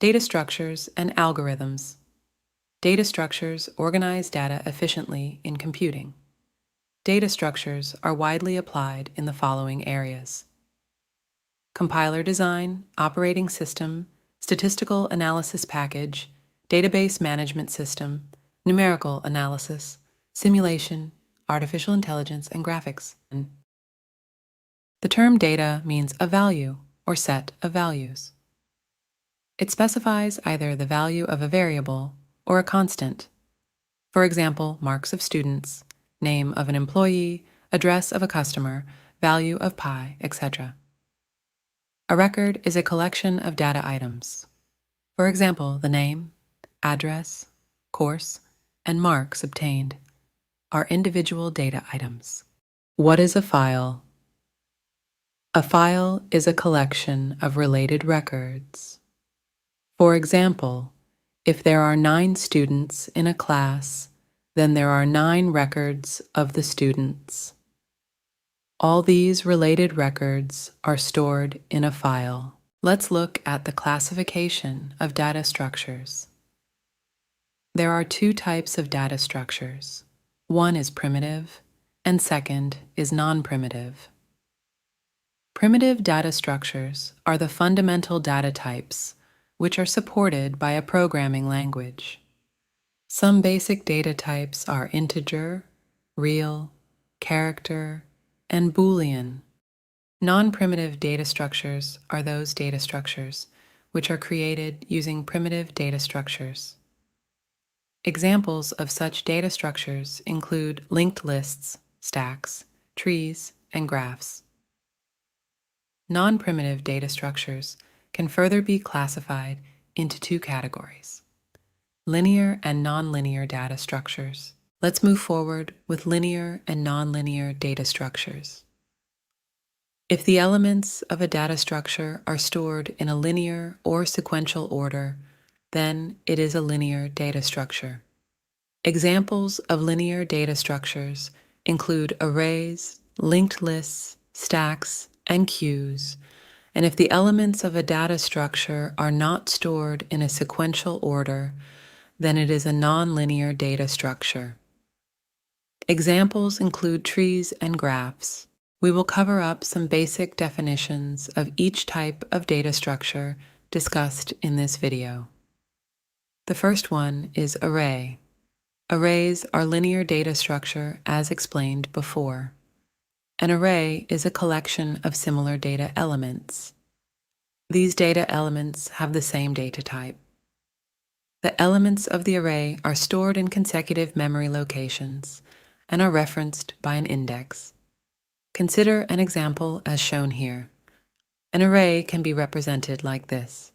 Data structures and algorithms. Data structures organize data efficiently in computing. Data structures are widely applied in the following areas: compiler design, operating system, statistical analysis package, database management system, numerical analysis, simulation, artificial intelligence, and graphics. The term data means a value or set of values. It specifies either the value of a variable or a constant. For example, marks of students, name of an employee, address of a customer, value of pi, etc. A record is a collection of data items. For example, the name, address, course, and marks obtained are individual data items. What is a file? A file is a collection of related records. For example, if there are 9 students in a class, then there are 9 records of the students. All these related records are stored in a file. Let's look at the classification of data structures. There are 2 types of data structures. One is primitive, and second is non-primitive. Primitive data structures are the fundamental data types which are supported by a programming language. Some basic data types are integer, real, character, and Boolean. Non-primitive data structures are those data structures which are created using primitive data structures. Examples of such data structures include linked lists, stacks, trees, and graphs. Non-primitive data structures can further be classified into 2 categories: linear and nonlinear data structures. Let's move forward with linear and nonlinear data structures. If the elements of a data structure are stored in a linear or sequential order, then it is a linear data structure. Examples of linear data structures include arrays, linked lists, stacks, and queues. And if the elements of a data structure are not stored in a sequential order, then it is a nonlinear data structure. Examples include trees and graphs. We will cover up some basic definitions of each type of data structure discussed in this video. The first one is array. Arrays are linear data structure as explained before. An array is a collection of similar data elements. These data elements have the same data type. The elements of the array are stored in consecutive memory locations and are referenced by an index. Consider an example as shown here. An array can be represented like this.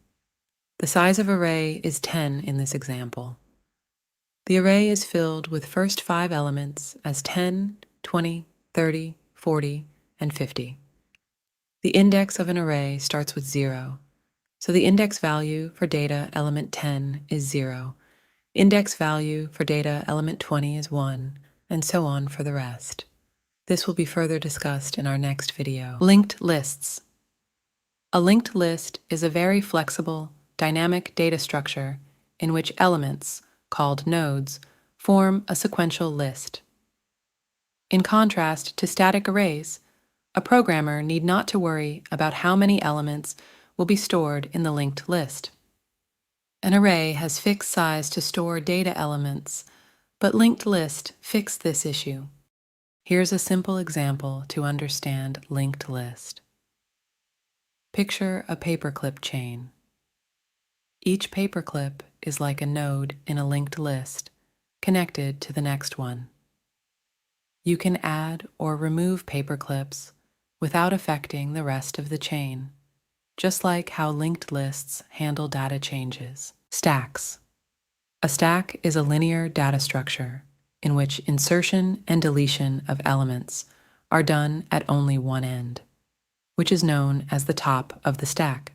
The size of array is 10 in this example. The array is filled with first 5 elements as 10, 20, 30, 40, and 50. The index of an array starts with 0, so the index value for data element 10 is 0. Index value for data element 20 is 1, and so on for the rest. This will be further discussed in our next video. Linked lists. A linked list is a very flexible, dynamic data structure in which elements, called nodes, form a sequential list. In contrast to static arrays, a programmer need not to worry about how many elements will be stored in the linked list. An array has fixed size to store data elements, but linked list fix this issue. Here's a simple example to understand linked list. Picture a paperclip chain. Each paperclip is like a node in a linked list, connected to the next one. You can add or remove paperclips without affecting the rest of the chain, just like how linked lists handle data changes. Stacks. A stack is a linear data structure in which insertion and deletion of elements are done at only one end, which is known as the top of the stack.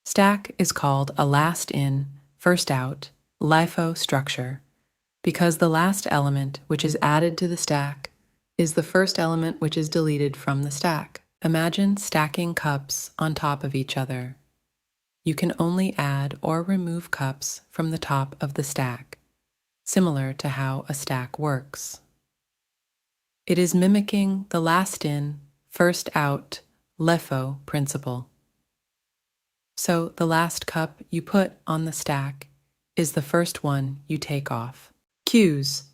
Stack is called a last in, first out, LIFO structure because the last element which is added to the stack is the first element which is deleted from the stack. Imagine stacking cups on top of each other. You can only add or remove cups from the top of the stack, similar to how a stack works. It is mimicking the last in, first out LEFO principle. So the last cup you put on the stack is the first one you take off. Queues.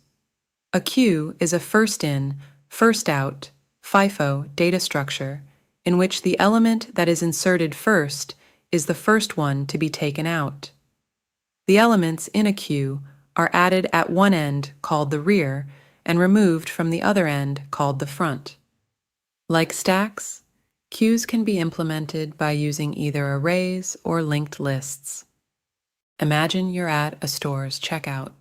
A queue is a first in, first out FIFO data structure in which the element that is inserted first is the first one to be taken out. The elements in a queue are added at one end, called the rear, and removed from the other end, called the front. Like stacks, queues can be implemented by using either arrays or linked lists. Imagine you're at a store's checkout.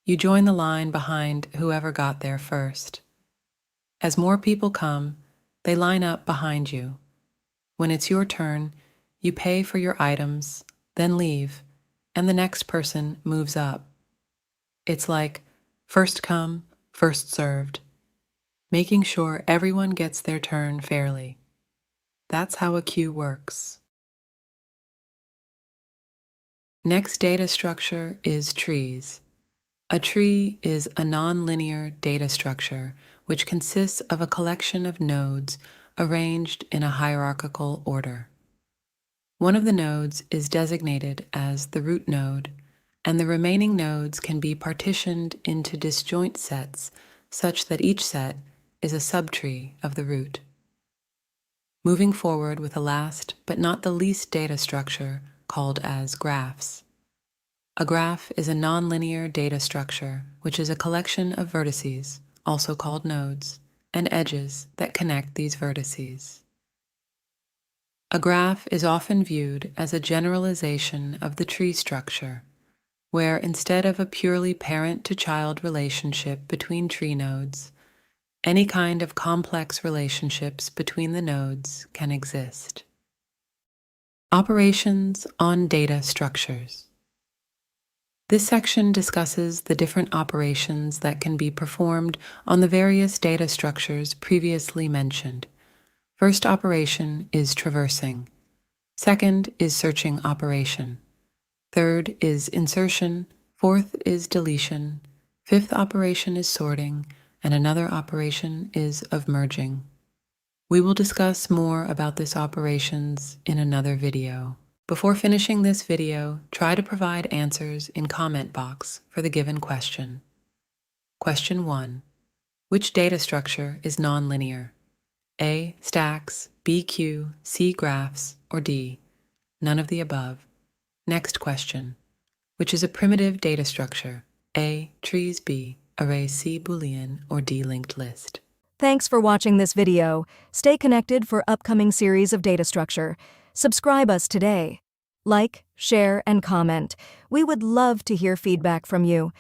You join the line behind whoever got there first. As more people come, they line up behind you. When it's your turn, you pay for your items, then leave, and the next person moves up. It's like first come, first served, making sure everyone gets their turn fairly. That's how a queue works. Next data structure is trees. A tree is a nonlinear data structure which consists of a collection of nodes arranged in a hierarchical order. One of the nodes is designated as the root node, and the remaining nodes can be partitioned into disjoint sets such that each set is a subtree of the root. Moving forward with the last but not the least data structure called as graphs. A graph is a nonlinear data structure which is a collection of vertices, also called nodes, and edges that connect these vertices. A graph is often viewed as a generalization of the tree structure, where instead of a purely parent-to-child relationship between tree nodes, any kind of complex relationships between the nodes can exist. Operations on data structures. This section discusses the different operations that can be performed on the various data structures previously mentioned. First operation is traversing. Second is searching operation. Third is insertion. Fourth is deletion. Fifth operation is sorting, and another operation is of merging. We will discuss more about these operations in another video. Before finishing this video, try to provide answers in comment box for the given question. Question 1. Which data structure is nonlinear? A. Stacks, B. Queue, C. Graphs, or D. None of the above. Next question. Which is a primitive data structure? A. Trees, B. Arrays, C. Boolean, or D. Linked list. Thanks for watching this video. Stay connected for upcoming series of data structure. Subscribe us today. Like, share, and comment. We would love to hear feedback from you.